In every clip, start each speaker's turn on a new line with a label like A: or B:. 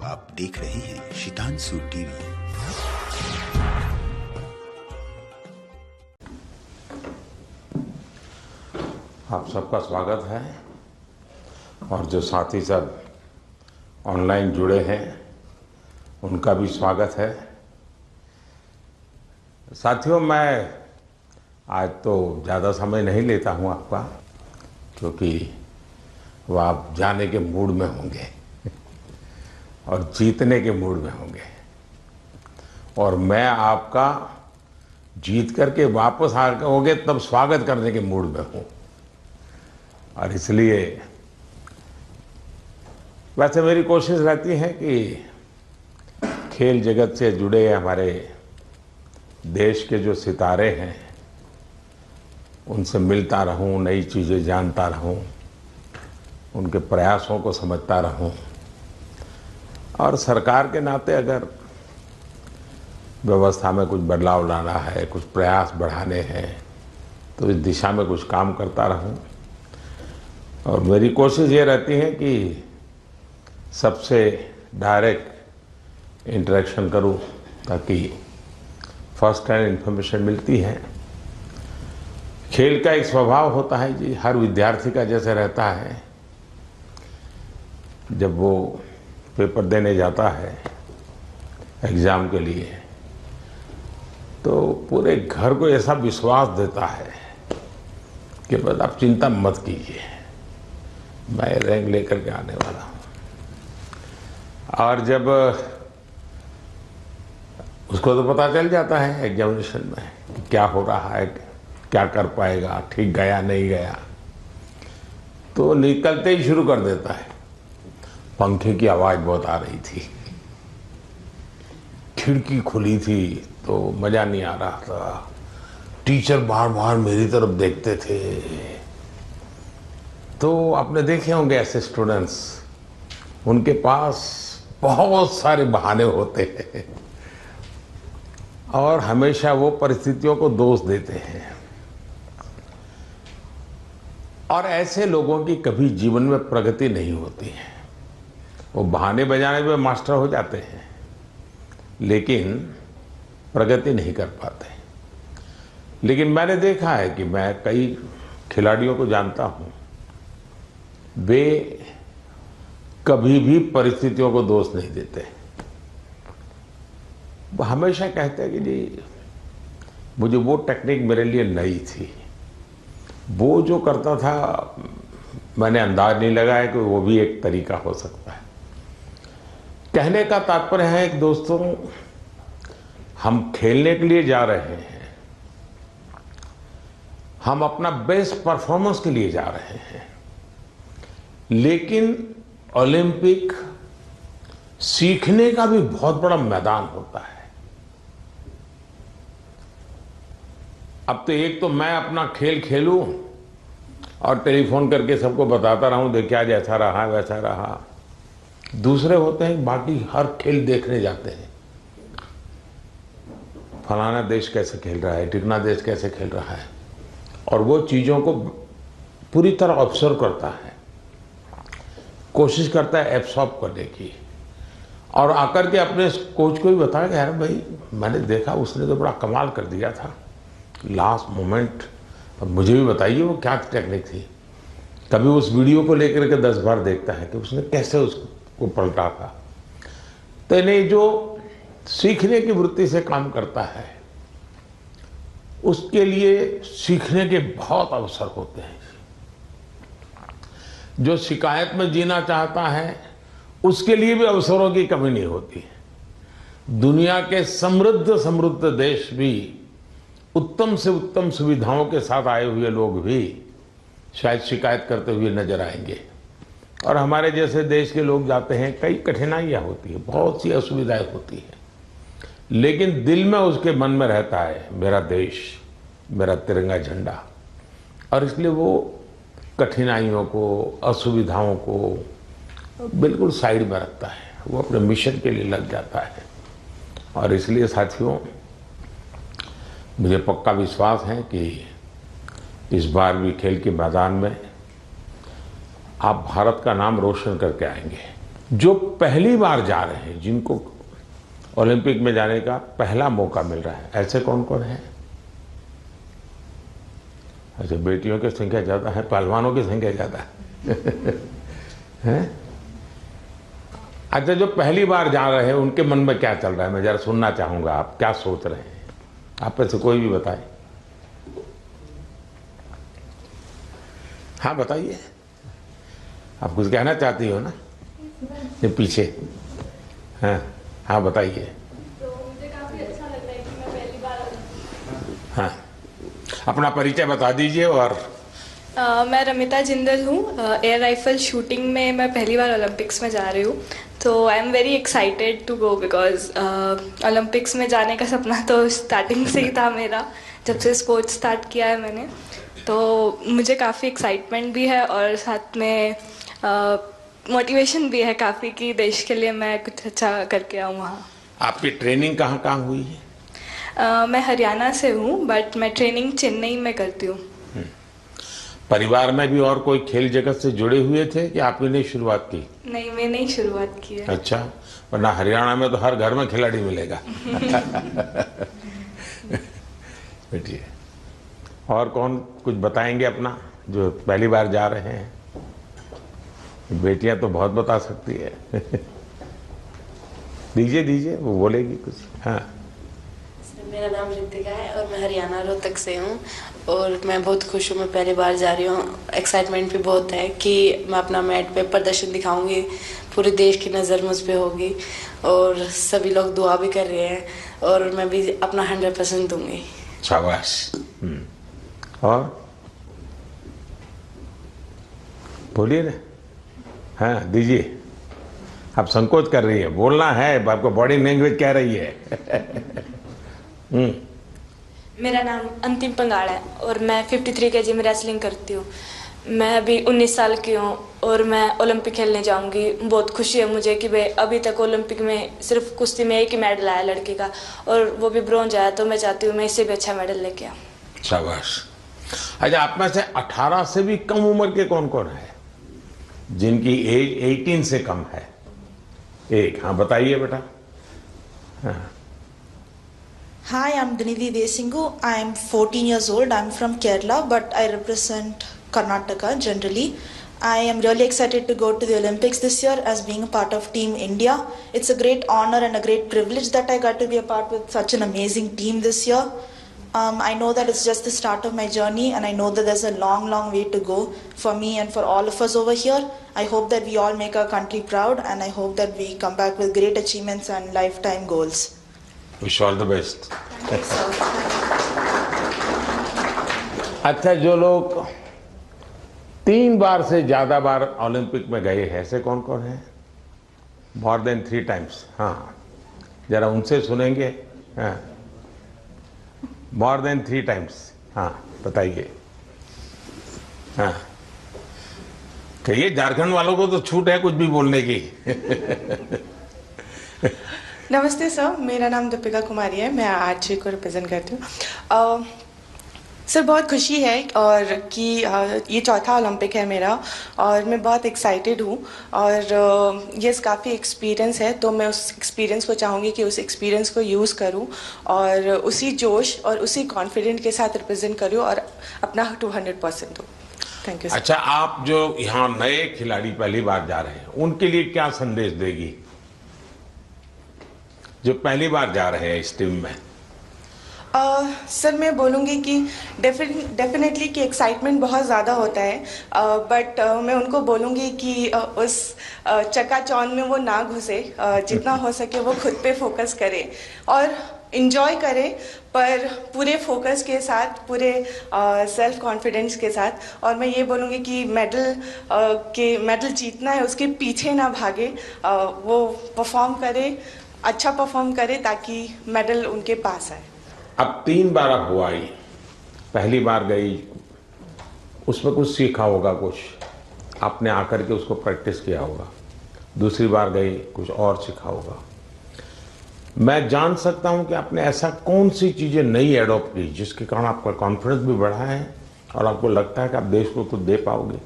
A: आप देख रहे हैं शितांशु टीवी।
B: आप सबका स्वागत है और जो साथी सब ऑनलाइन जुड़े हैं उनका भी स्वागत है। साथियों, मैं आज तो ज़्यादा समय नहीं लेता हूँ आपका, क्योंकि वो आप जाने के मूड में होंगे और जीतने के मूड में होंगे, और मैं आपका जीत करके वापस आओगे तब स्वागत करने के मूड में हूँ। और इसलिए वैसे मेरी कोशिश रहती है कि खेल जगत से जुड़े हमारे देश के जो सितारे हैं उनसे मिलता रहूं, नई चीज़ें जानता रहूं, उनके प्रयासों को समझता रहूं, और सरकार के नाते अगर व्यवस्था में कुछ बदलाव लाना है, कुछ प्रयास बढ़ाने हैं, तो इस दिशा में कुछ काम करता रहूं। और मेरी कोशिश ये रहती है कि सबसे डायरेक्ट इंटरेक्शन करूं, ताकि फर्स्ट हैंड इन्फॉर्मेशन मिलती है। खेल का एक स्वभाव होता है जी, हर विद्यार्थी का जैसे रहता है, जब वो पेपर देने जाता है एग्ज़ाम के लिए, तो पूरे घर को ऐसा विश्वास देता है कि बस आप चिंता मत कीजिए, मैं रैंक लेकर के आने वाला हूँ। और जब उसको तो पता चल जाता है एग्जामिनेशन में कि क्या हो रहा है, क्या कर पाएगा, ठीक गया नहीं गया, तो निकलते ही शुरू कर देता है। पंखे की आवाज़ बहुत आ रही थी, खिड़की खुली थी तो मज़ा नहीं आ रहा था, टीचर बार बार मेरी तरफ देखते थे। तो आपने देखे होंगे ऐसे स्टूडेंट्स, उनके पास बहुत सारे बहाने होते हैं और हमेशा वो परिस्थितियों को दोष देते हैं। और ऐसे लोगों की कभी जीवन में प्रगति नहीं होती है। वो बहाने बजाने में मास्टर हो जाते हैं, लेकिन प्रगति नहीं कर पाते। लेकिन मैंने देखा है कि मैं कई खिलाड़ियों को जानता हूँ, वे कभी भी परिस्थितियों को दोष नहीं देते। वो हमेशा कहते हैं कि जी मुझे वो टेक्निक मेरे लिए नई थी, वो जो करता था मैंने अंदाज नहीं लगाया कि वो भी एक तरीका हो सकता है। कहने का तात्पर्य है कि दोस्तों, हम खेलने के लिए जा रहे हैं, हम अपना बेस्ट परफॉर्मेंस के लिए जा रहे हैं, लेकिन ओलंपिक सीखने का भी बहुत बड़ा मैदान होता है। अब तो एक तो मैं अपना खेल खेलूं और टेलीफोन करके सबको बताता रहूं, देखिए जैसा रहा वैसा रहा। दूसरे होते हैं बाकी हर खेल देखने जाते हैं, फलाना देश कैसे खेल रहा है, टिकना देश कैसे खेल रहा है, और वो चीज़ों को पूरी तरह ऑब्जर्व करता है, कोशिश करता है एब्सॉर्ब करने की, और आकर के अपने कोच को भी बताया कि यार भाई मैंने देखा उसने तो बड़ा कमाल कर दिया था लास्ट मोमेंट, अब मुझे भी बताइए वो क्या टेक्निक थी। कभी उस वीडियो को लेकर के 10 बार देखता है कि उसने कैसे उसको पलटा था। तो नहीं, जो सीखने की वृत्ति से काम करता है उसके लिए सीखने के बहुत अवसर होते हैं। जो शिकायत में जीना चाहता है उसके लिए भी अवसरों की कमी नहीं होती। दुनिया के समृद्ध समृद्ध देश भी, उत्तम से उत्तम सुविधाओं के साथ आए हुए लोग भी शायद शिकायत करते हुए नजर आएंगे, और हमारे जैसे देश के लोग जाते हैं, कई कठिनाइयाँ होती है, बहुत सी असुविधाएं होती है, लेकिन दिल में उसके मन में रहता है मेरा देश, मेरा तिरंगा झंडा, और इसलिए वो कठिनाइयों को, असुविधाओं को बिल्कुल साइड में रखता है, वो अपने मिशन के लिए लग जाता है। और इसलिए साथियों, मुझे पक्का विश्वास है कि इस बार भी खेल के मैदान में आप भारत का नाम रोशन करके आएंगे। जो पहली बार जा रहे हैं, जिनको ओलंपिक में जाने का पहला मौका मिल रहा है, ऐसे कौन कौन है? अच्छा, बेटियों की संख्या ज्यादा है, पहलवानों की संख्या ज्यादा है? अच्छा, जो पहली बार जा रहे हैं उनके मन में क्या चल रहा है, मैं जरा सुनना चाहूंगा। आप क्या सोच रहे हैं? आप में से कोई भी बताए। हाँ बताइए, आप कुछ कहना चाहती हो ना? ये पीछे। हाँ हाँ बताइए।
C: तो मुझे काफी अच्छा लग रहा है कि मैं पहली बार
B: हाँ, अपना परिचय बता दीजिए। और
C: मैं रमिता जिंदल हूँ। एयर राइफल शूटिंग में मैं पहली बार ओलंपिक्स में जा रही हूँ। तो I am very excited to go because Olympics में जाने का सपना तो स्टार्टिंग से ही था मेरा, जब से स्पोर्ट्स स्टार्ट किया है मैंने। तो मुझे काफ़ी एक्साइटमेंट भी है और साथ में मोटिवेशन भी है काफ़ी कि देश के लिए मैं कुछ अच्छा करके आऊँ वहाँ।
B: आपकी ट्रेनिंग कहाँ कहाँ हुई है?
C: मैं हरियाणा से हूँ बट मैं ट्रेनिंग चेन्नई में करती हूँ।
B: परिवार में भी और कोई खेल जगत से जुड़े हुए थे कि आपने नहीं शुरुआत की?
C: नहीं, मैंने ही शुरुआत की है।
B: अच्छा, वरना हरियाणा में तो हर घर में खिलाड़ी मिलेगा। बैठिए। और कौन कुछ बताएंगे अपना, जो पहली बार जा रहे हैं? बेटियां तो बहुत बता सकती है। दीजिए दीजिए, वो बोलेगी कुछ। हाँ।
D: मेरा नाम रितिका है और मैं हरियाणा रोहतक से हूँ और मैं बहुत खुश हूँ। मैं पहली बार जा रही हूँ। एक्साइटमेंट भी बहुत है कि मैं अपना मैट पे प्रदर्शन दिखाऊंगी, पूरे देश की नज़र मुझ पे होगी और सभी लोग दुआ भी कर रहे हैं और मैं भी अपना 100% दूंगी।
B: शाबाश। और बोलिए ना। हाँ दीजिए। आप संकोच कर रही है, बोलना है, आपको बॉडी लैंग्वेज कह रही है।
E: मेरा नाम अंतिम पंगाड़ है और मैं 53 केजी में रेसलिंग करती हूँ। मैं अभी 19 साल की हूँ और मैं ओलंपिक खेलने जाऊँगी। बहुत खुशी है मुझे कि भाई अभी तक ओलंपिक में सिर्फ कुश्ती में एक ही मेडल आया लड़के का और वो भी ब्रॉन्ज आया। तो मैं चाहती हूँ मैं इससे भी अच्छा मेडल लेके आऊँ।
B: शाबाश। अच्छा, आप में से 18 से भी कम उम्र के कौन कौन है जिनकी एज 18 से कम है? एक। हाँ बताइए बेटा। हाँ।
F: Hi, I'm Dinidhi Desingu. I'm 14 years old. I'm from Kerala, but I represent Karnataka generally. I am really excited to go to the Olympics this year as being a part of Team India. It's a great honor and a great privilege that I got to be a part with such an amazing team this year. I know that it's just the start of my journey and I know that there's a long, long way to go for me and for all of us over here. I hope that we all make our country proud and I hope that we come back with great achievements and lifetime goals.
B: Wish all the best. अच्छा, जो लोग 3 बार से ज्यादा बार Olympic में गए हैं, ऐसे कौन कौन है? More than 3 times. हाँ, जरा उनसे सुनेंगे। हाँ, मोर देन 3 टाइम्स। हाँ बताइए। हाँ, कहिए, झारखंड वालों को तो छूट है कुछ भी बोलने की।
G: नमस्ते सर, मेरा नाम दीपिका कुमारी है। मैं आरजे को रिप्रेजेंट करती हूँ। सर बहुत खुशी है और कि ये चौथा ओलंपिक है मेरा और मैं बहुत एक्साइटेड हूँ और ये काफ़ी एक्सपीरियंस है। तो मैं उस एक्सपीरियंस को चाहूँगी कि उस एक्सपीरियंस को यूज़ करूँ और उसी जोश और उसी कॉन्फिडेंट के साथ रिप्रेजेंट करूँ और अपना 200% दूँ। Thank you.
B: अच्छा, आप जो यहाँ नए खिलाड़ी पहली बार जा रहे हैं उनके लिए क्या संदेश देगी, जो पहली बार जा रहे हैं इस टीम में?
G: सर मैं बोलूँगी कि डेफिनेटली कि एक्साइटमेंट बहुत ज़्यादा होता है बट मैं उनको बोलूँगी कि उस चकाचौंध में वो ना घुसे। जितना हो सके वो खुद पे फोकस करे और इन्जॉय करे, पर पूरे फोकस के साथ, पूरे सेल्फ कॉन्फिडेंस के साथ। और मैं ये बोलूँगी कि मेडल जीतना है उसके पीछे ना भागे, वो परफॉर्म करे, अच्छा परफॉर्म करे ताकि मेडल उनके पास आए।
B: अब 3 बार आप हुआ ही, पहली बार गई, उसमें कुछ सीखा होगा, कुछ आपने आकर के उसको प्रैक्टिस किया होगा। दूसरी बार गई, कुछ और सीखा होगा। मैं जान सकता हूं कि आपने ऐसा कौन सी चीजें नई एडॉप्ट की जिसके कारण आपका कॉन्फिडेंस भी बढ़ा है और आपको लगता है कि आप देश को कुछ दे पाओगे?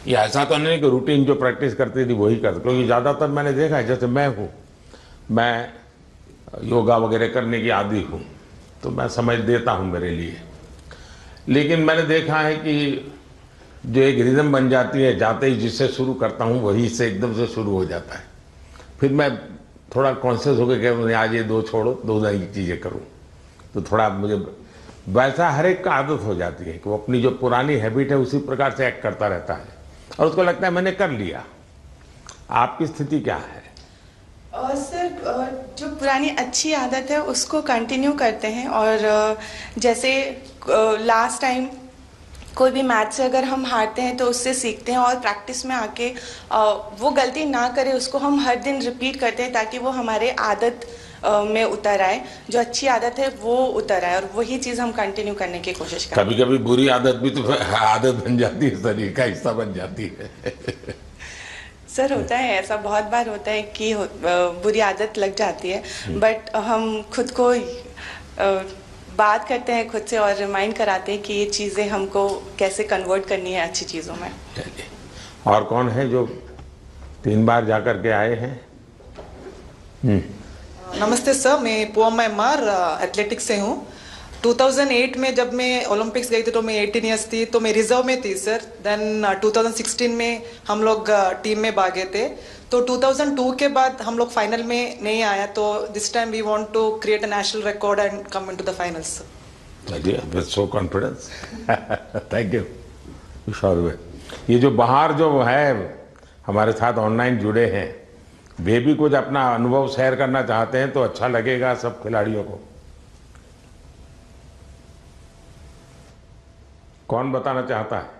B: ये ऐसा तो नहीं कि रूटीन जो प्रैक्टिस करती थी वही करते, क्योंकि ज़्यादातर मैंने देखा है, जैसे मैं हूँ, मैं योगा वगैरह करने की आदी हूँ, तो मैं समय देता हूँ मेरे लिए। लेकिन मैंने देखा है कि जो एक रिदम बन जाती है, जाते ही जिससे शुरू करता हूँ वही से एकदम से शुरू हो जाता है। फिर मैं थोड़ा कॉन्शियस होकर कह आज ये दो छोड़ो, दो नई चीज़ें करूँ, तो थोड़ा मुझे वैसा हर एक का आदत हो जाती है कि वो अपनी जो पुरानी हैबिट है उसी प्रकार से एक्ट करता रहता है और उसको लगता है मैंने कर लिया। आपकी स्थिति क्या है?
G: सर, जो पुरानी अच्छी आदत है उसको कंटिन्यू करते हैं, और जैसे लास्ट टाइम कोई भी मैच से अगर हम हारते हैं तो उससे सीखते हैं और प्रैक्टिस में आके वो गलती ना करें, उसको हम हर दिन रिपीट करते हैं ताकि वो हमारे आदत में उतर आए, जो अच्छी आदत है वो उतर आए, और वही चीज़ हम कंटिन्यू करने की कोशिश करते हैं।
B: कभी कभी बुरी आदत भी तो आदत बन जाती है, शरीर का हिस्सा बन जाती है।
G: सर, होता है ऐसा, बहुत बार होता है कि बुरी आदत लग जाती है, बट हम खुद को बात करते हैं खुद से और रिमाइंड कराते हैं कि ये चीज़ें हमको कैसे कन्वर्ट करनी है अच्छी चीज़ों में।
B: और कौन है जो 3 बार जाकर के आए हैं?
H: नमस्ते सर, मैं पोअम एमआर एथलेटिक्स से हूँ। 2008 में जब मैं ओलंपिक्स गई थी तो मैं 18 ईयर्स थी, तो मैं रिजर्व में थी सर। देन 2016 में हम लोग टीम में भागे थे, तो 2002 के बाद हम लोग फाइनल में नहीं आया, तो this time we want to create a national record and come into the finals.
B: With so confidence, thank you. Sure. ये जो बाहर जो है हमारे साथ ऑनलाइन जुड़े हैं, वे भी कुछ अपना अनुभव शेयर करना चाहते हैं तो अच्छा लगेगा सब खिलाड़ियों को। कौन बताना चाहता है?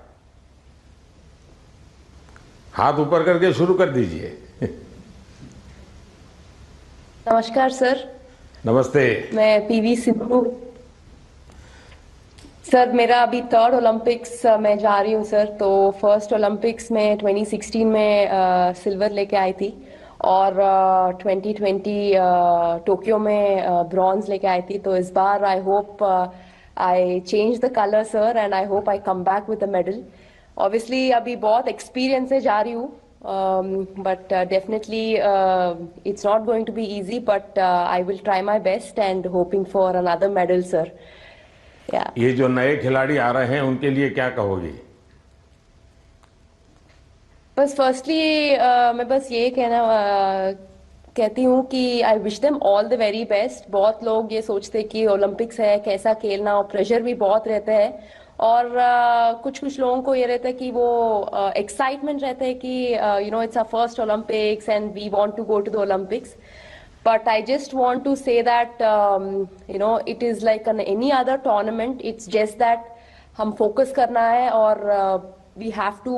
B: हाथ ऊपर करके शुरू कर दीजिए।
I: नमस्कार सर।
B: नमस्ते।
I: मैं पीवी सिंधु। सर, मेरा अभी 3rd ओलंपिक्स में जा रही हूँ सर। तो फर्स्ट ओलंपिक्स में 2016 में सिल्वर लेके आई थी, और 2020 टोक्यो में ब्रॉन्ज लेके आई थी। तो इस बार I hope I change the colour sir, and I hope I come back with a medal. Obviously अभी बहुत एक्सपीरियंस से जा रही हूँ, but definitely it's not going to be easy, but I will try my best and hoping for another medal sir. Yeah.
B: ये जो नए खिलाड़ी आ रहे हैं उनके लिए क्या कहोगी?
I: बस फर्स्टली मैं बस ये कहती हूँ कि I wish them all the very best. बहुत लोग ये सोचते कि ओलंपिक्स है कैसा खेलना, और प्रेशर भी बहुत रहता है, और कुछ लोगों को ये रहता है कि वो एक्साइटमेंट रहता है कि you know it's our first Olympics and we want to go to the Olympics. But I just want to say that you know it is like any other tournament. It's just that हम focus करना है, और we have to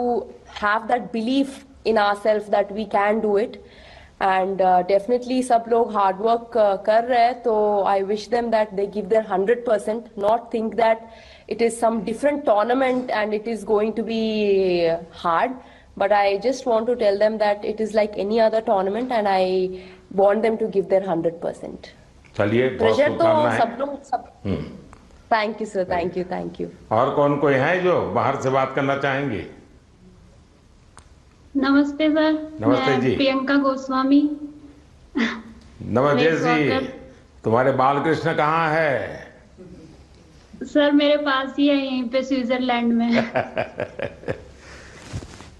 I: have that belief in ourselves that we can do it. And definitely सब लोग hard work कर रहे हैं, तो I wish them that they give their 100%. Not think that it is some different tournament and it is going to be hard. But I just want to tell them that it is like any other tournament, and I want them to give their 100%.
B: चलिए,
I: pressure तो सब लोग सब। Thank you sir, thank you. और
B: कौन कोई है जो बाहर से बात करना चाहेंगे?
J: नमस्ते सर।
B: नमस्ते जी।
J: प्रियंका गोस्वामी।
B: नमस्ते जी। तुम्हारे बाल कृष्ण कहाँ है?
J: सर मेरे पास ही है, यहीं पे स्विट्जरलैंड में।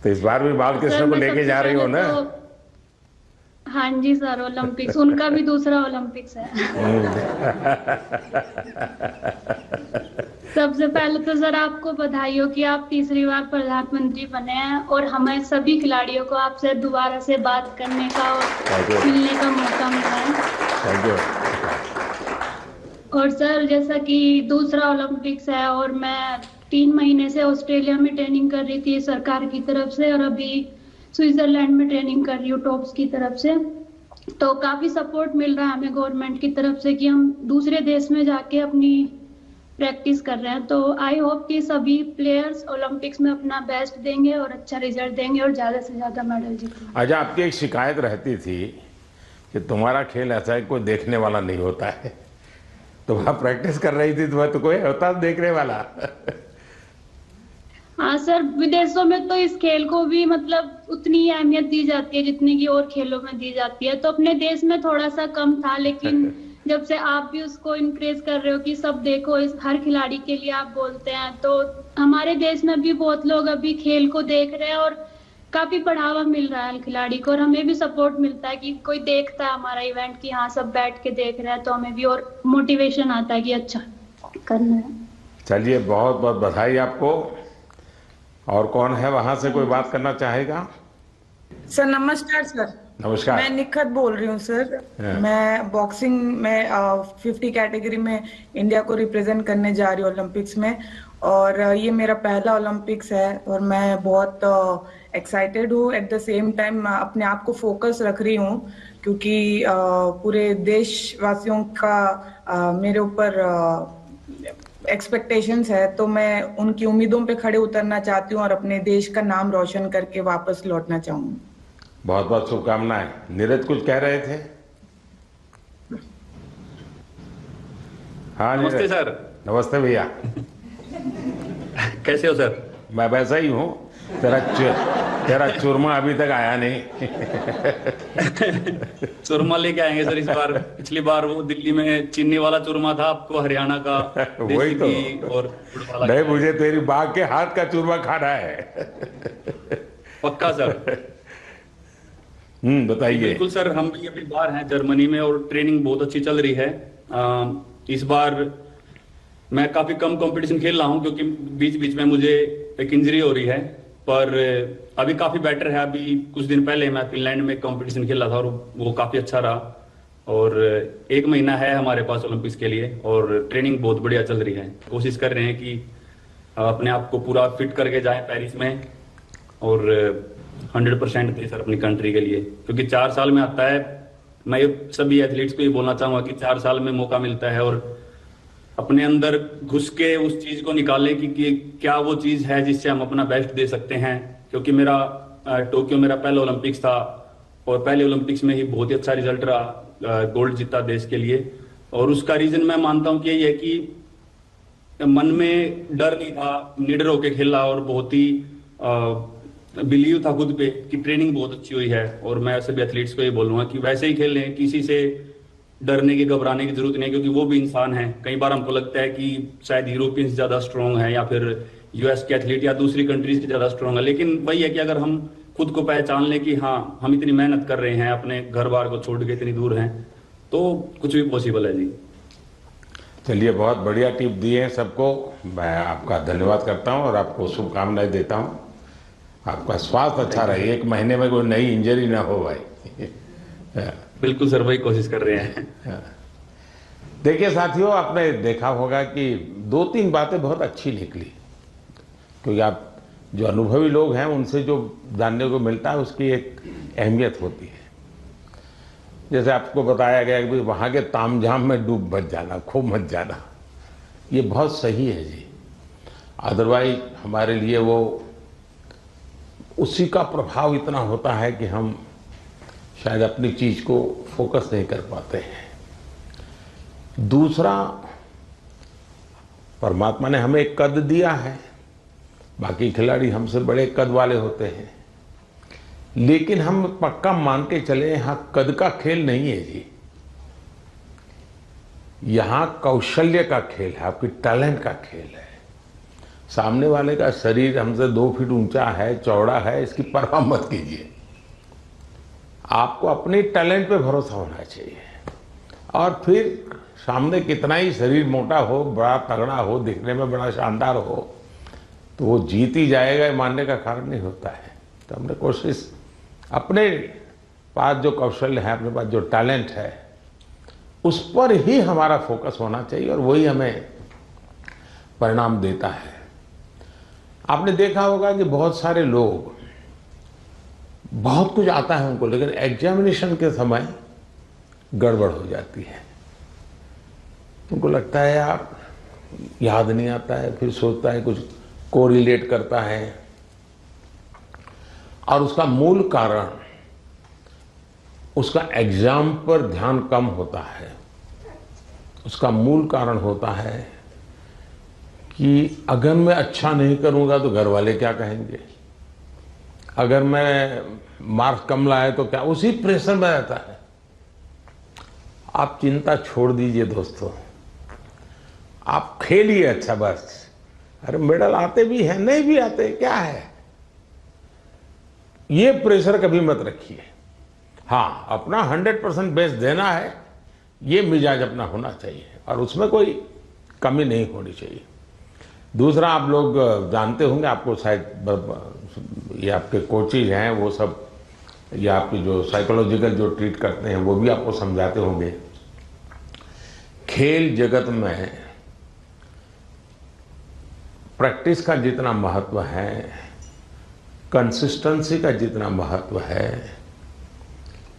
B: तो इस बार भी बाल कृष्ण को लेके जा रही हो ना?
J: हाँ जी सर, ओलंपिक्स उनका भी दूसरा ओलंपिक्स है। सबसे पहले तो सर आपको बधाई हो कि आप तीसरी बार प्रधानमंत्री बने हैं, और हमें सभी खिलाड़ियों को आपसे दोबारा से बात करने का और मिलने का मौका मिला है। और सर जैसा कि दूसरा ओलंपिक्स है, और मैं 3 महीने से ऑस्ट्रेलिया में ट्रेनिंग कर रही थी सरकार की तरफ से, और अभी स्विट्जरलैंड में ट्रेनिंग कर रही हूँ टॉप्स की तरफ से। तो काफी सपोर्ट मिल रहा है हमें गवर्नमेंट की तरफ से कि हम दूसरे देश में जाके अपनी प्रैक्टिस कर रहे हैं। तो आई होप कि सभी प्लेयर्स ओलंपिक्स में अपना बेस्ट देंगे और अच्छा रिजल्ट देंगे और ज्यादा से ज्यादा मेडल जीतेंगे।
B: अच्छा, आपकी एक शिकायत रहती थी कि तुम्हारा खेल ऐसा है कोई देखने वाला नहीं होता है। तुम प्रैक्टिस कर रही थी, तुम्हें तो कोई होता देखने वाला?
J: हाँ सर, विदेशों में तो इस खेल को भी मतलब उतनी ही अहमियत दी जाती है जितनी की और खेलों में दी जाती है। तो अपने देश में थोड़ा सा कम था, लेकिन जब से आप भी उसको इनक्रेज कर रहे हो कि सब देखो, इस हर खिलाड़ी के लिए आप बोलते हैं, तो हमारे देश में भी बहुत लोग अभी खेल को देख रहे हैं और काफी बढ़ावा मिल रहा है खिलाड़ी को। और हमें भी सपोर्ट मिलता है कि कोई देखता है हमारा इवेंट कि हाँ सब बैठ के देख रहे हैं, तो हमें भी और मोटिवेशन आता है कि अच्छा करना है।
B: चलिए, बहुत बहुत बधाई आपको। और कौन है वहां से, कोई बात करना चाहेगा?
K: सर नमस्कार सर।
B: नमस्कार।
K: मैं निखत बोल रही हूँ सर। मैं बॉक्सिंग में 50 कैटेगरी में इंडिया को रिप्रेजेंट करने जा रही हूँ ओलंपिक्स में, और ये मेरा पहला ओलंपिक्स है और मैं बहुत एक्साइटेड हूँ। एट द सेम टाइम अपने आप को फोकस रख रही हूँ क्योंकि पूरे देशवासियों का मेरे ऊपर एक्सपेक्टेशंस है, तो मैं उनकी उम्मीदों पे खड़े उतरना चाहती हूँ और अपने देश का नाम रोशन करके वापस लौटना चाहूंगी।
B: बहुत बहुत शुभकामनाएं। नीरज कुछ कह रहे थे? हाँ
L: नमस्ते सर।
B: नमस्ते भैया।
L: कैसे हो सर?
B: मैं वैसा ही हूँ। तेरा चूरमा अभी तक आया नहीं।
L: चूरमा लेके आएंगे सर इस बार। पिछली बार वो दिल्ली में चीनी वाला चूरमा था, आपको हरियाणा का
B: वही तो।
L: और
B: नहीं, मुझे तेरी बाघ के हाथ का चूरमा खाना है।
L: पक्का सर।
B: बताइए।
L: बिल्कुल सर, हम भी अभी बाहर हैं जर्मनी में और ट्रेनिंग बहुत अच्छी चल रही है। इस बार मैं काफी कम कंपटीशन खेल रहा हूं क्योंकि बीच बीच में मुझे एक इंजरी हो रही है, पर अभी काफी बेटर है। अभी कुछ दिन पहले मैं फिनलैंड में कंपटीशन खेल रहा था और वो काफी अच्छा रहा। और 1 महीना है हमारे पास ओलंपिक्स के लिए और ट्रेनिंग बहुत बढ़िया चल रही है। कोशिश कर रहे हैं कि अपने आप को पूरा फिट करके जाएं पेरिस में और 100% दे सर अपनी कंट्री के लिए, क्योंकि 4 साल में आता है। मैं सभी एथलीट्स को ये बोलना चाहूंगा कि 4 साल में मौका मिलता है और अपने अंदर घुस के उस चीज को निकालें कि क्या वो चीज है जिससे हम अपना बेस्ट दे सकते हैं। क्योंकि मेरा टोक्यो मेरा पहला ओलंपिक्स था और पहले ओलंपिक्स में ही बहुत ही अच्छा रिजल्ट रहा, गोल्ड जीता देश के लिए। और उसका रीजन मैं मानता हूं कि यही है कि मन में डर नहीं था, निडर होके खेला और बहुत ही बिलीव था खुद पे कि ट्रेनिंग बहुत अच्छी हुई है। और मैं सभी एथलीट्स को ये बोलूंगा कि वैसे ही खेलें, किसी से डरने की घबराने की जरूरत नहीं, क्योंकि वो भी इंसान है। कई बार हमको लगता है कि शायद यूरोपियंस ज्यादा स्ट्रांग है या फिर यूएस के एथलीट या दूसरी कंट्रीज के ज्यादा स्ट्रांग है, लेकिन वही है कि अगर हम खुद को पहचान लें कि हाँ हम इतनी मेहनत कर रहे हैं, अपने घर बार को छोड़ के इतनी दूर हैं, तो कुछ भी पॉसिबल है जी।
B: चलिए, बहुत बढ़िया टिप दिए हैं सबको। मैं आपका धन्यवाद करता हूँ और आपको शुभकामनाएं देता हूँ। आपका स्वास्थ्य अच्छा रहे, 1 महीने में कोई नई इंजरी ना हो भाई।
L: बिल्कुल सर, वही कोशिश कर रहे हैं।
B: देखिए साथियों, आपने देखा होगा कि 2-3 बातें बहुत अच्छी निकली, क्योंकि आप जो अनुभवी लोग हैं उनसे जो जानने को मिलता है उसकी एक अहमियत होती है। जैसे आपको बताया गया कि वहाँ के तामझाम में डूब मत जाना, खूब मत जाना, ये बहुत सही है जी। अदरवाइज हमारे लिए वो उसी का प्रभाव इतना होता है कि हम शायद अपनी चीज को फोकस नहीं कर पाते हैं। दूसरा, परमात्मा ने हमें एक कद दिया है, बाकी खिलाड़ी हमसे बड़े कद वाले होते हैं, लेकिन हम पक्का मान के चले यहाँ कद का खेल नहीं है जी। यहाँ कौशल्य का खेल है, आपकी टैलेंट का खेल है। सामने वाले का शरीर हमसे 2 फीट ऊंचा है, चौड़ा है, इसकी परवाह मत कीजिए। आपको अपने टैलेंट पे भरोसा होना चाहिए। और फिर सामने कितना ही शरीर मोटा हो, बड़ा तगड़ा हो, दिखने में बड़ा शानदार हो, तो वो जीत ही जाएगा, ये मानने का कारण नहीं होता है। तो हमने कोशिश, अपने पास जो कौशल्य है, अपने पास जो टैलेंट है, उस पर ही हमारा फोकस होना चाहिए और वही हमें परिणाम देता है। आपने देखा होगा कि बहुत सारे लोग, बहुत कुछ आता है उनको, लेकिन एग्जामिनेशन के समय गड़बड़ हो जाती है। उनको लगता है यार याद नहीं आता है, फिर सोचता है कुछ कोरिलेट करता है, और उसका मूल कारण उसका एग्जाम पर ध्यान कम होता है। उसका मूल कारण होता है कि अगर मैं अच्छा नहीं करूंगा तो घर वाले क्या कहेंगे, अगर मैं मार्क्स कम लाए तो क्या, उसी प्रेशर में रहता है। आप चिंता छोड़ दीजिए दोस्तों, आप खेलिए अच्छा बस। अरे मेडल आते भी हैं, नहीं भी आते, क्या है, ये प्रेशर कभी मत रखिए। हाँ, अपना 100% बेस्ट देना है, ये मिजाज अपना होना चाहिए और उसमें कोई कमी नहीं होनी चाहिए। दूसरा, आप लोग जानते होंगे, आपको शायद ये आपके कोचेज हैं वो सब, ये आपके जो साइकोलॉजिकल जो ट्रीट करते हैं वो भी आपको समझाते होंगे। खेल जगत में प्रैक्टिस का जितना महत्व है, कंसिस्टेंसी का जितना महत्व है,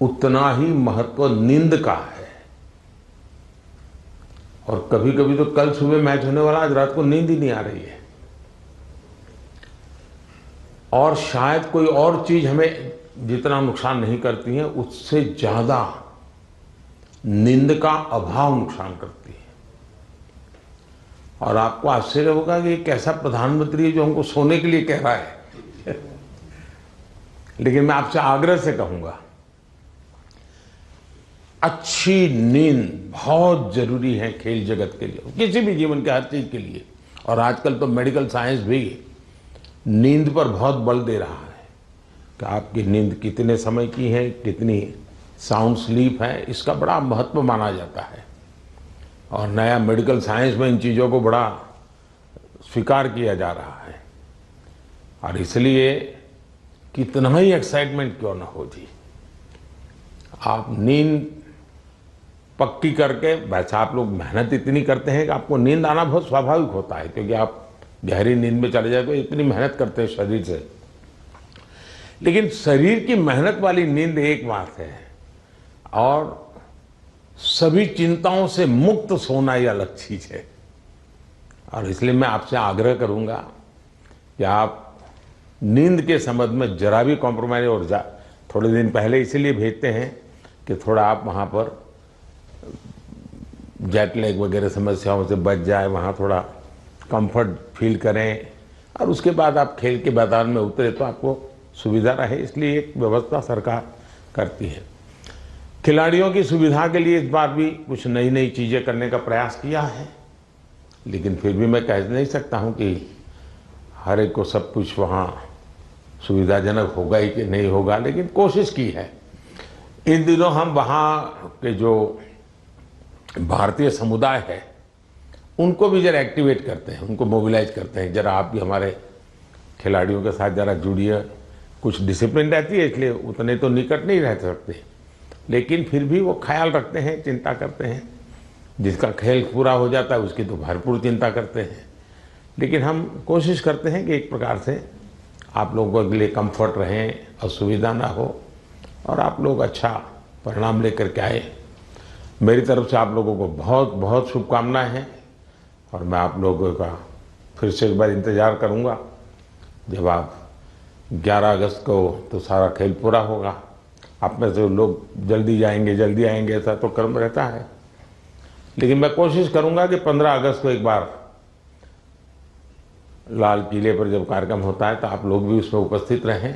B: उतना ही महत्व नींद का है। और कभी कभी तो कल सुबह मैच होने वाला, आज रात को नींद ही नहीं आ रही है। और शायद कोई और चीज हमें जितना नुकसान नहीं करती है, उससे ज्यादा नींद का अभाव नुकसान करती है। और आपको आश्चर्य होगा कि एक ऐसा प्रधानमंत्री है जो हमको सोने के लिए कह रहा है लेकिन मैं आपसे आग्रह से कहूंगा, अच्छी नींद बहुत जरूरी है खेल जगत के लिए, किसी भी जीवन के हर चीज के लिए। और आजकल तो मेडिकल साइंस भी नींद पर बहुत बल दे रहा है कि आपकी नींद कितने समय की है, कितनी साउंड स्लीप है, इसका बड़ा महत्व माना जाता है। और नया मेडिकल साइंस में इन चीज़ों को बड़ा स्वीकार किया जा रहा है। और इसलिए कितना ही एक्साइटमेंट क्यों ना हो जी, आप नींद पक्की करके, वैसे आप लोग मेहनत इतनी करते हैं कि आपको नींद आना बहुत स्वाभाविक होता है, क्योंकि आप गहरी नींद में चले जाए तो इतनी मेहनत करते हैं शरीर से। लेकिन शरीर की मेहनत वाली नींद एक बात है, और सभी चिंताओं से मुक्त सोना ये अलग चीज है। और इसलिए मैं आपसे आग्रह करूंगा कि आप नींद के संबंध में जरा भी कॉम्प्रोमाइज, और थोड़े दिन पहले इसीलिए भेजते हैं कि थोड़ा आप वहाँ पर जेट लैग वगैरह समस्याओं से बच जाए, वहाँ थोड़ा कंफर्ट फील करें, और उसके बाद आप खेल के मैदान में उतरे तो आपको सुविधा रहे, इसलिए एक व्यवस्था सरकार करती है। खिलाड़ियों की सुविधा के लिए इस बार भी कुछ नई नई चीज़ें करने का प्रयास किया है, लेकिन फिर भी मैं कह नहीं सकता हूं कि हर एक को सब कुछ वहाँ सुविधाजनक होगा ही कि नहीं होगा, लेकिन कोशिश की है। इन दिनों हम वहाँ के जो भारतीय समुदाय है उनको भी जरा एक्टिवेट करते हैं, उनको मोबिलाइज करते हैं, जरा आप भी हमारे खिलाड़ियों के साथ जरा जुड़िए। कुछ डिसिप्लिन रहती है, इसलिए उतने तो निकट नहीं रह सकते, लेकिन फिर भी वो ख्याल रखते हैं, चिंता करते हैं। जिसका खेल पूरा हो जाता है उसकी तो भरपूर चिंता करते हैं। लेकिन हम कोशिश करते हैं कि एक प्रकार से आप लोगों के लिए कंफर्ट रहें, असुविधा ना हो, और आप लोग अच्छा परिणाम लेकर के आए। मेरी तरफ से आप लोगों को बहुत बहुत शुभकामनाएं हैं, और मैं आप लोगों का फिर से एक बार इंतज़ार करूंगा जब आप 11 अगस्त को तो सारा खेल पूरा होगा। आप में से लोग जल्दी जाएंगे, जल्दी आएंगे, ऐसा तो क्रम रहता है, लेकिन मैं कोशिश करूंगा कि 15 अगस्त को एक बार लाल किले पर जब कार्यक्रम होता है तो आप लोग भी उसमें उपस्थित रहें,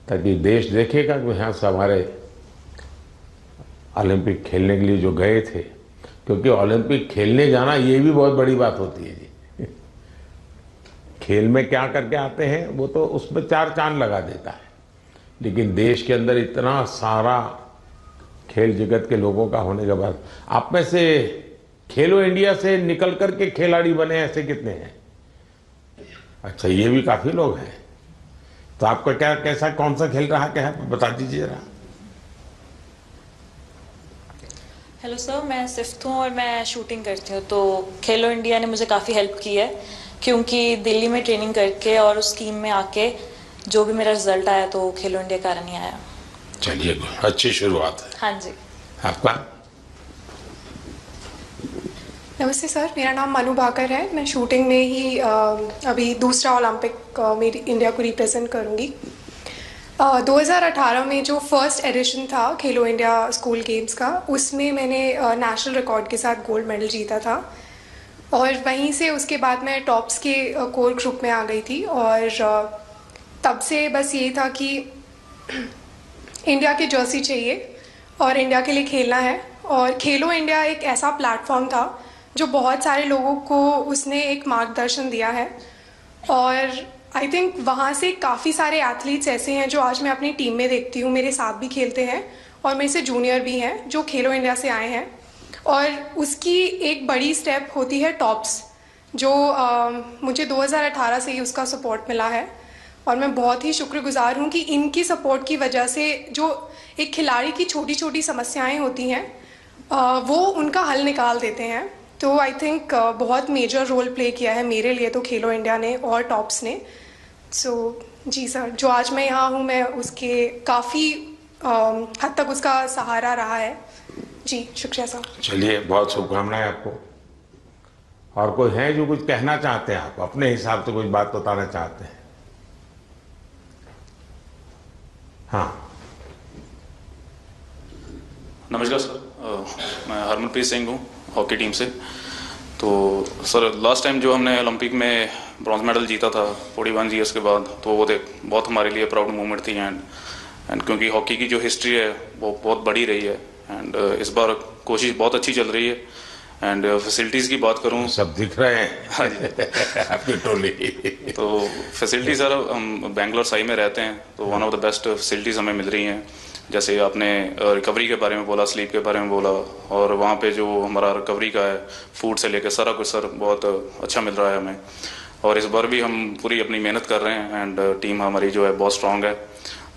B: ताकि देश देखेगा कि यहाँ से हमारे ओलंपिक खेलने के लिए जो गए थे, क्योंकि ओलंपिक खेलने जाना ये भी बहुत बड़ी बात होती है जी। खेल में क्या करके आते हैं वो तो उसमें 4 चांद लगा देता है, लेकिन देश के अंदर इतना सारा खेल जगत के लोगों का होने के बाद आप में से खेलो इंडिया से निकल करके खिलाड़ी बने ऐसे कितने हैं? अच्छा, ये भी काफी लोग हैं। तो आपका क्या, कैसा, कौन सा खेल रहा क्या है, बता दीजिए जरा।
E: हेलो सर, मैं सिफ्थ हूँ और मैं शूटिंग करती हूँ। तो खेलो इंडिया ने मुझे काफ़ी हेल्प की है, क्योंकि दिल्ली में ट्रेनिंग करके और उस टीम में आके जो भी मेरा रिजल्ट आया तो खेलो इंडिया कारण ही आया।
B: चलिए, अच्छी शुरुआत है।
E: हाँ जी।
B: आपका?
M: नमस्ते सर, मेरा नाम मनु भाकर है। मैं शूटिंग में ही अभी दूसरा ओलंपिक मेरी इंडिया को रिप्रेजेंट करूँगी। 2018 में जो फर्स्ट एडिशन था खेलो इंडिया स्कूल गेम्स का, उसमें मैंने नेशनल रिकॉर्ड के साथ गोल्ड मेडल जीता था। और वहीं से उसके बाद मैं टॉप्स के कोर ग्रुप में आ गई थी और तब से बस ये था कि इंडिया की जर्सी चाहिए और इंडिया के लिए खेलना है। और खेलो इंडिया एक ऐसा प्लेटफॉर्म था जो बहुत सारे लोगों को उसने एक मार्गदर्शन दिया है और आई थिंक वहाँ से काफ़ी सारे एथलीट्स ऐसे हैं जो आज मैं अपनी टीम में देखती हूँ, मेरे साथ भी खेलते हैं और मेरे से जूनियर भी हैं जो खेलो इंडिया से आए हैं। और उसकी एक बड़ी स्टेप होती है टॉप्स, जो मुझे 2018 से ही उसका सपोर्ट मिला है और मैं बहुत ही शुक्रगुजार हूँ कि इनकी सपोर्ट की वजह से जो एक खिलाड़ी की छोटी छोटी समस्याएं होती हैं वो उनका हल निकाल देते हैं। तो आई थिंक बहुत मेजर रोल प्ले किया है मेरे लिए तो खेलो इंडिया ने और टॉप्स ने। सो जी सर, जो आज मैं यहाँ हूँ मैं उसके काफ़ी हद तक उसका सहारा रहा है। जी शुक्रिया सर।
B: चलिए, बहुत शुभकामनाएं आपको। और कोई है जो कुछ कहना चाहते हैं, आप अपने हिसाब से कुछ बात बताना चाहते हैं? हाँ,
N: नमस्कार सर, मैं हरमनप्रीत सिंह हूँ हॉकी टीम से। तो सर, लास्ट टाइम जो हमने ओलंपिक में ब्रॉन्ज मेडल जीता था 41 ईयर्स के बाद, तो वो बहुत हमारे लिए प्राउड मोमेंट थी। एंड क्योंकि हॉकी की जो हिस्ट्री है वो बहुत बड़ी रही है एंड इस बार कोशिश बहुत अच्छी चल रही है। एंड फैसिलिटीज़ की बात करूँ,
B: सब दिख रहे हैं। हाँ जी आपकी टोली।
N: तो फैसिलिटी सर, हम बेंगलोर साई में रहते हैं तो one of the best facilities हमें मिल रही हैं। जैसे आपने रिकवरी के बारे में बोला, स्लीप के बारे में बोला, और वहाँ पे जो हमारा रिकवरी का है, फूड से लेकर सारा कुछ सर बहुत अच्छा मिल रहा है हमें। और इस बार भी हम पूरी अपनी मेहनत कर रहे हैं एंड टीम हमारी जो है बहुत स्ट्रांग है।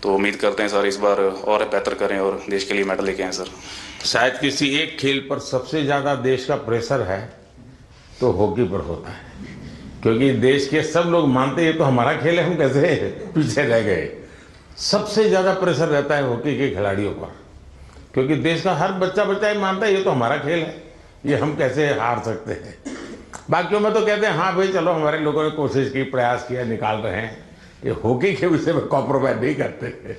N: तो उम्मीद करते हैं सर इस बार और बेहतर करें और देश के लिए मेडल लेके आएँ सर।
B: शायद किसी एक खेल पर सबसे ज़्यादा देश का प्रेशर है तो हॉकी पर होता है, क्योंकि देश के सब लोग मानते हैं ये तो हमारा खेल है, हम कैसे पीछे रह गए। सबसे ज़्यादा प्रेशर रहता है हॉकी के खिलाड़ियों पर, क्योंकि देश का हर बच्चा ये मानता है ये तो हमारा खेल है, ये हम कैसे हार सकते हैं। बाकियों में तो कहते हैं हाँ भाई चलो हमारे लोगों ने कोशिश की, प्रयास किया, निकाल रहे हैं। ये हॉकी के विषय में कॉम्प्रोमाइज नहीं करते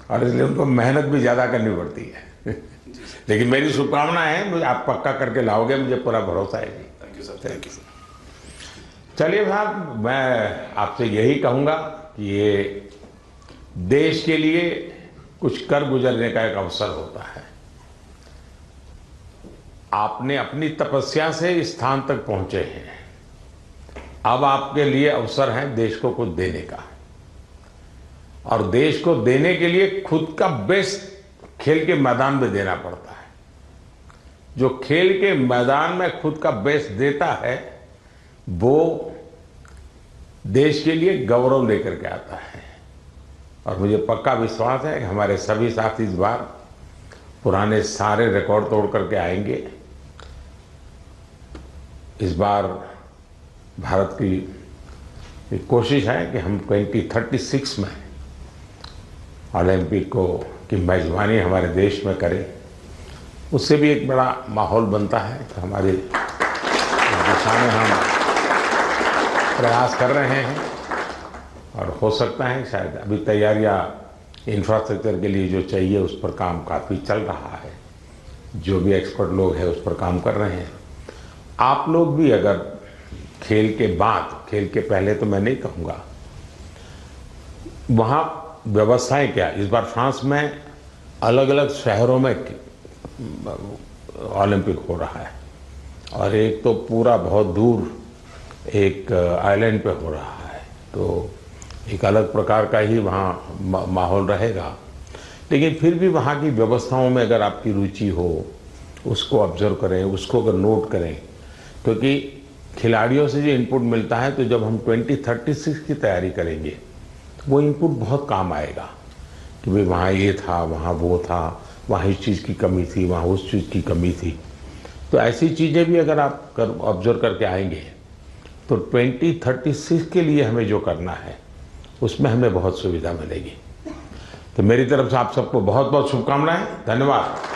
B: और इसलिए उनको मेहनत भी ज़्यादा करनी पड़ती है। लेकिन मेरी शुभकामना है, मुझे आप पक्का करके लाओगे, मुझे पूरा भरोसा है।
N: Thank you sir. Thank you.
B: चलिए साहब, मैं आपसे यही कहूँगा कि ये देश के लिए कुछ कर गुजरने का एक अवसर होता है। आपने अपनी तपस्या से इस स्थान तक पहुंचे हैं, अब आपके लिए अवसर है देश को कुछ देने का। और देश को देने के लिए खुद का बेस्ट खेल के मैदान में देना पड़ता है। जो खेल के मैदान में खुद का बेस्ट देता है वो देश के लिए गौरव लेकर के आता है। और मुझे पक्का विश्वास है कि हमारे सभी साथी इस बार पुराने सारे रिकॉर्ड तोड़ करके आएंगे। इस बार भारत की कोशिश है कि हम 2036 में ओलंपिक की मेजबानी हमारे देश में करें। उससे भी एक बड़ा माहौल बनता है कि हमारे दिशा में हम प्रयास कर रहे हैं और हो सकता है शायद अभी तैयारियां इंफ्रास्ट्रक्चर के लिए जो चाहिए उस पर काम काफ़ी चल रहा है। जो भी एक्सपर्ट लोग हैं उस पर काम कर रहे हैं। आप लोग भी अगर खेल के बाद, खेल के पहले तो मैं नहीं कहूँगा, वहाँ व्यवस्थाएं क्या, इस बार फ्रांस में अलग अलग शहरों में ओलंपिक हो रहा है और एक तो पूरा बहुत दूर एक आइलैंड पे हो रहा है, तो एक अलग प्रकार का ही वहाँ माहौल रहेगा। लेकिन फिर भी वहाँ की व्यवस्थाओं में अगर आपकी रुचि हो, उसको ऑब्जर्व करें, उसको अगर नोट करें, क्योंकि खिलाड़ियों से जो इनपुट मिलता है तो जब हम 2036 की तैयारी करेंगे वो इनपुट बहुत काम आएगा कि भाई वहाँ ये था, वहाँ वो था, वहाँ इस चीज़ की कमी थी, वहाँ उस चीज़ की कमी थी। तो ऐसी चीज़ें भी अगर आप ऑब्जर्व करके आएंगे तो 2036 के लिए हमें जो करना है उसमें हमें बहुत सुविधा मिलेगी। तो मेरी तरफ से आप सबको बहुत बहुत शुभकामनाएं। धन्यवाद।